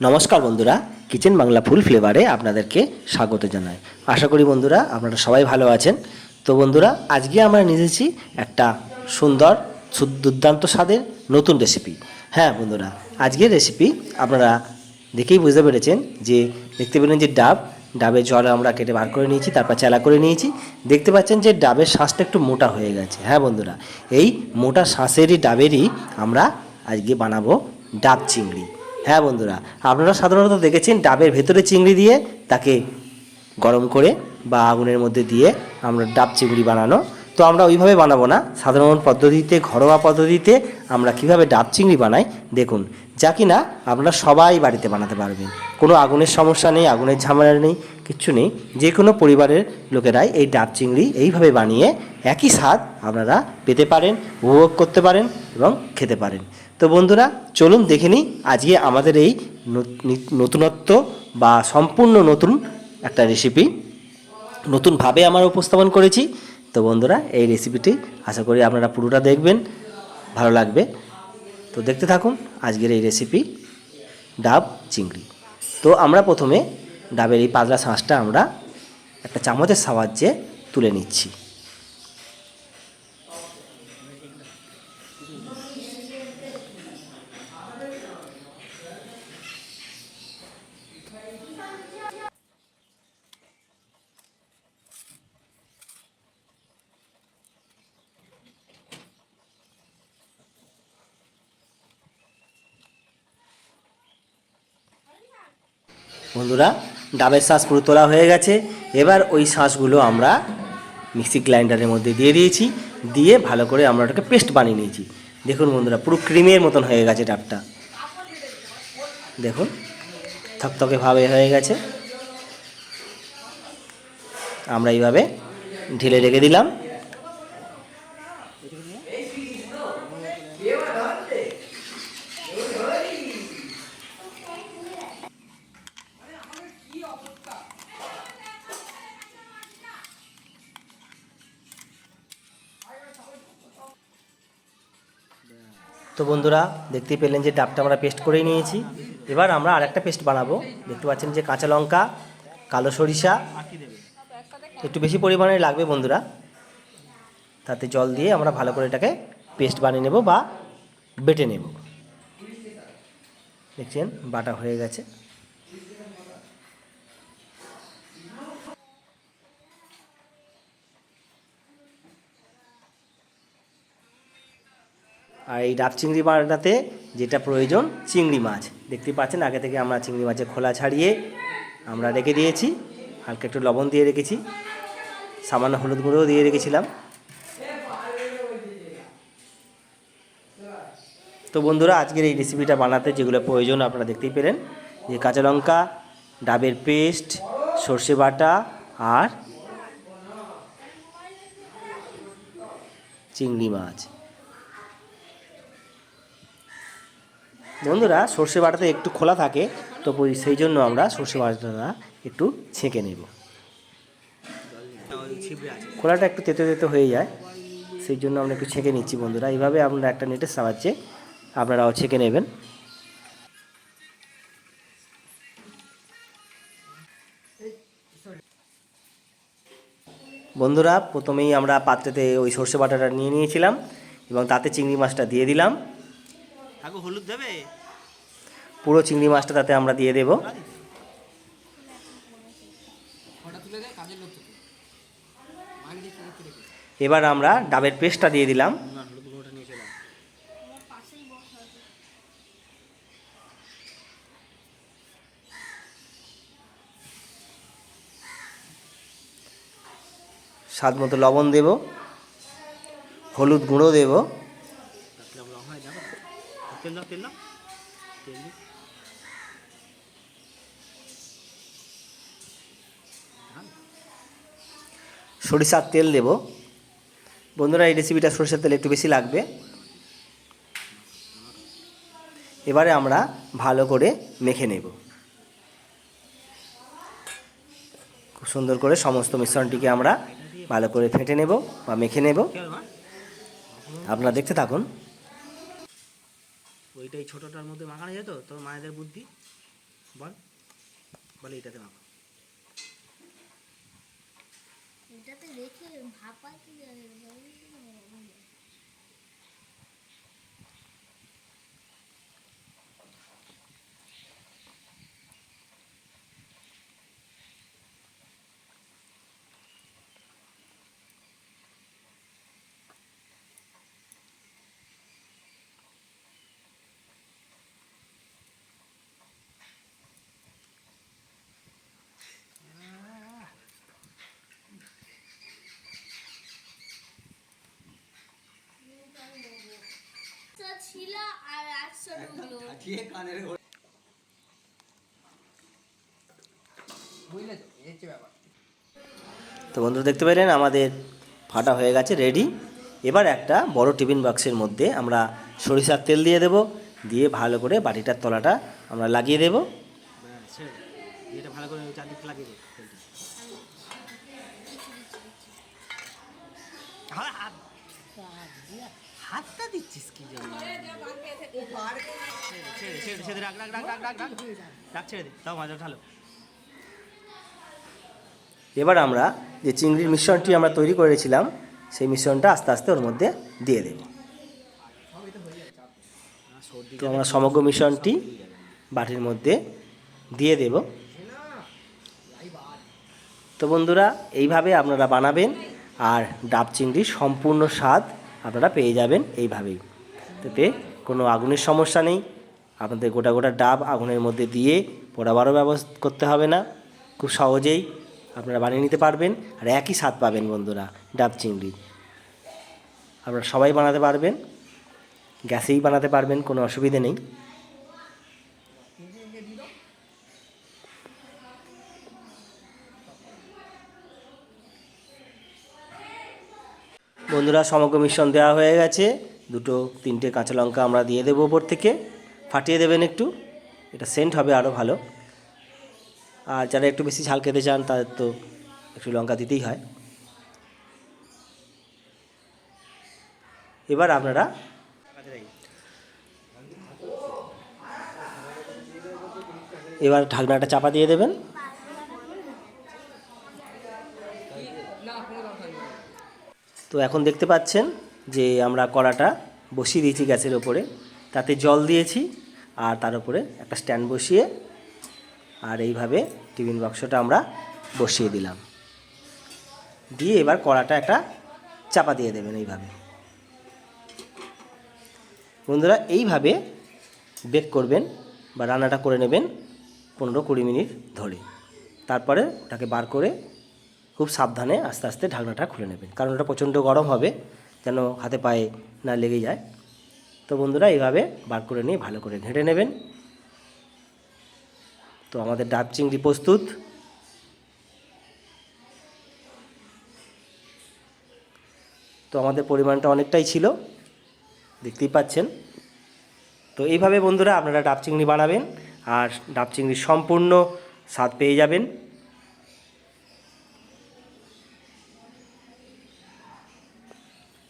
নমস্কার বন্ধুরা, কিচেন বাংলা ফুল ফ্লেভারে আপনাদেরকে স্বাগত জানাই। আশা করি বন্ধুরা আপনারা সবাই ভালো আছেন। তো বন্ধুরা, আজকে আমরা নিয়ে এসেছি একটা সুন্দর দুর্দান্ত স্বাদের নতুন রেসিপি। হ্যাঁ বন্ধুরা, আজকের রেসিপি আপনারা দেখেই বুঝতে পেরেছেন যে দেখতে পেলেন যে ডাবের জল আমরা কেটে বার করে নিয়েছি, তারপর চেলা করে নিয়েছি। দেখতে পাচ্ছেন যে ডাবের শাঁসটা একটু মোটা হয়ে গেছে। হ্যাঁ বন্ধুরা, এই মোটা শাঁসেরই ডাবেরই আমরা আজকে বানাবো ডাব চিংড়ি। হ্যাঁ বন্ধুরা, আপনারা সাধারণত দেখেছেন ডাবের ভেতরে চিংড়ি দিয়ে তাকে গরম করে বা আগুনের মধ্যে দিয়ে আমরা ডাব চিংড়ি বানানো। তো আমরা ওইভাবে বানাবো না, সাধারণ পদ্ধতিতে, ঘরোয়া পদ্ধতিতে আমরা কিভাবে ডাব চিংড়ি বানাই দেখুন, যা কিনা আপনারা সবাই বাড়িতে বানাতে পারবেন। কোনো আগুনের সমস্যা নেই, আগুনের ঝামেলা নেই, কিচ্ছু নেই। যে কোনো পরিবারের লোকেরাই এই ডাব চিংড়ি এইভাবে বানিয়ে একই স্বাদ আপনারা পেতে পারেন, উপভোগ করতে পারেন এবং খেতে পারেন। তো বন্ধুরা, চলুন দেখে নিই আজকে আমাদের এই নতুনত্ব বা সম্পূর্ণ নতুন একটা রেসিপি নতুনভাবে আমরা উপস্থাপন করেছি। তো বন্ধুরা, এই রেসিপিটি আশা করি আপনারা পুরোটা দেখবেন, ভালো লাগবে। তো দেখতে থাকুন আজকের এই রেসিপি ডাব চিংড়ি। তো আমরা প্রথমে ডাবের এই পাতলা শাঁসটা আমরা একটা চামচের সাহায্যে তুলে নিচ্ছি। বন্ধুরা, ডাবের শাঁস পুরো তোলা হয়ে গেছে। এবার ওই শাঁসগুলো আমরা মিক্সি গ্রাইন্ডারের মধ্যে দিয়ে দিয়েছি, দিয়ে ভালো করে আমরা ওটাকে পেস্ট বানিয়ে নিয়েছি। দেখুন বন্ধুরা, পুরো ক্রিমের মতন হয়ে গেছে ডাবটা। দেখুন থকথকে ভাবে হয়ে গেছে। আমরা এইভাবে ঢেলে রেখে দিলাম। তো বন্ধুরা, দেখতেই পেলেন যে ডাবটা আমরা পেস্ট করেই নিয়েছি। এবার আমরা আরেকটা পেস্ট বানাবো। দেখতে পাচ্ছেন যে কাঁচা লঙ্কা, কালো সরিষা একটু বেশি পরিমাণে লাগবে বন্ধুরা। তাতে জল দিয়ে আমরা ভালো করে এটাকে পেস্ট বানিয়ে নেব বা বেটে নেব। দেখছেন বাটা হয়ে গেছে। আর এই ডাব চিংড়ি বানাতে যেটা প্রয়োজন, চিংড়ি মাছ। দেখতে পাচ্ছেন আগে থেকে আমরা চিংড়ি মাছের খোলা ছাড়িয়ে আমরা রেখে দিয়েছি, হালকা একটু লবণ দিয়ে রেখেছি, সামান্য হলুদ গুঁড়োও দিয়ে রেখেছিলাম। তো বন্ধুরা, আজকের এই রেসিপিটা বানাতে যেগুলো প্রয়োজন আপনারা দেখতেই পেলেন, যে কাঁচা লঙ্কা, ডাবের পেস্ট, সর্ষে বাটা আর চিংড়ি মাছ। বন্ধুরা, সর্ষে বাটাতে একটু খোলা থাকে, তো সেই জন্য আমরা সর্ষে বাটাটা একটু ছেঁকে নেব। খোলাটা একটু তেতো তেতো হয়ে যায়, সেই জন্য আমরা একটু ছেঁকে নিচ্ছি বন্ধুরা। এইভাবে আপনারা একটা নেটের সাহায্যে আপনারাও ছেঁকে নেবেন। বন্ধুরা, প্রথমেই আমরা পাত্রেতে ওই সর্ষে বাটাটা নিয়ে নিয়েছিলাম এবং তাতে চিংড়ি মাছটা দিয়ে দিলাম। হলুদ দেবে, পুরো চিংড়ি মাছটা তাতে আমরা দিয়ে দেব। এবার আমরা ডাবের পেস্টটা দিয়ে দিলাম। স্বাদ মতো লবণ দেব, হলুদ গুঁড়ো দেব, সরিষার তেল দেব। বন্ধুরা, এই রেসিপিটা সরিষার তেল একটু বেশি লাগবে। এবারে আমরা ভালো করে মেখে নেব, খুব সুন্দর করে সমস্ত মিশ্রণটিকে আমরা ভালো করে ফেটে নেব বা মেখে নেব। আপনারা দেখতে থাকুন। ওইটাই ছোটোটার মধ্যে মাখানো যেত, তোর মায়েদের বুদ্ধি। বল বলে এটাতে ভাপা। এটাতে রেখে ভাপা কি ছিল আর 800 ঢুকলো কাটিয়ে কানের বুঝলে তো এই হচ্ছে ব্যাপার। তো বন্ধুরা দেখতে পেলেন আমাদের ফাটা হয়ে গেছে রেডি। এবার একটা বড় টিফিন বক্সের মধ্যে আমরা সরিষার তেল দিয়ে দেব, দিয়ে ভালো করে বাটিটার তলাটা আমরা লাগিয়ে দেব। এটা ভালো করে চারদিকে লাগিয়ে দেব। হাতটা দিচ্ছিস কি জন্য? ছেড়ে রাখ রাখ রাখ রাখ রাখ রাখ রাখ ছেড়ে দে, তাও মাঝে ঢালো। এবার আমরা যে চিংড়ির মিশ্রণটি আমরা তৈরি করেছিলাম সেই মিশ্রণটা আস্তে আস্তে ওর মধ্যে দিয়ে দেব। তো আমরা সমগ্র মিশ্রণটি বাটির মধ্যে দিয়ে দেব। তো বন্ধুরা এইভাবে আপনারা বানাবেন আর ডাব চিংড়ির সম্পূর্ণ স্বাদ আপনারা পেয়ে যাবেন এইভাবেই। তাতে কোনো আগুনের সমস্যা নেই, আপনাদের গোটা গোটা ডাব আগুনের মধ্যে দিয়ে পোড়াবারও ব্যবস্থা করতে হবে না, খুব সহজেই আপনারা বানিয়ে নিতে পারবেন আর একই স্বাদ পাবেন বন্ধুরা ডাব চিংড়ি। আপনারা সবাই বানাতে পারবেন, গ্যাসেই বানাতে পারবেন, কোনো অসুবিধে নেই। বন্ধুরা সমগ্র মিশ্রণ দেওয়া হয়ে গেছে, 2-3টে কাঁচা লঙ্কা আমরা দিয়ে দেবো ওপর থেকে, ফাটিয়ে দেবেন একটু, এটা সেন্ট হবে আরও ভালো। আর যারা একটু বেশি ঝাল খেতে চান তাদের তো একটু লঙ্কা দিতেই হয়। এবার আপনারা এবার ঢাকনাটা চাপা দিয়ে দেবেন। তো এখন দেখতে পাচ্ছেন যে আমরা কড়াটা বসিয়ে দিয়েছি গ্যাসের ওপরে, তাতে জল দিয়েছি আর তার উপরে একটা স্ট্যান্ড বসিয়ে আর এইভাবে টিফিন বাক্সটা আমরা বসিয়ে দিলাম, দিয়ে এবার কড়াটা একটা চাপা দিয়ে দেবেন এইভাবে। বন্ধুরা এইভাবে বেক করবেন বা রান্নাটা করে নেবেন 15-20 মিনিট ধরে, তারপরে ওটাকে বার করে খুব সাবধানে আস্তে আস্তে ঢাকনাটা খুলে নেবেন, কারণ ওটা প্রচণ্ড গরম হবে, যেন হাতে পায়ে না লেগে যায়। তো বন্ধুরা এইভাবে বার করে নিয়ে ভালো করে ঘেঁটে নেবেন। তো আমাদের ডাব চিংড়ি প্রস্তুত। তো আমাদের পরিমাণটা অনেকটাই ছিল, দেখতেই পাচ্ছেন। তো এইভাবে বন্ধুরা আপনারা ডাব চিংড়ি বানাবেন আর ডাব চিংড়ির সম্পূর্ণ স্বাদ পেয়ে যাবেন।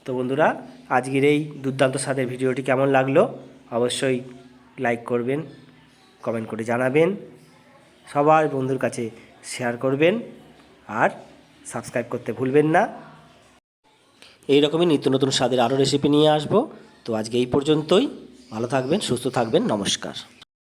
তো বন্ধুরা আজকের এই দুর্দান্ত স্বাদের ভিডিওটি কেমন লাগলো অবশ্যই লাইক করবেন, কমেন্ট করে জানাবেন, সবার বন্ধুর কাছে শেয়ার করবেন আর সাবস্ক্রাইব করতে ভুলবেন না। এই রকমই নিত্য নতুন স্বাদের আরও রেসিপি নিয়ে আসবো। তো আজকে এই পর্যন্তই, ভালো থাকবেন, সুস্থ থাকবেন, নমস্কার।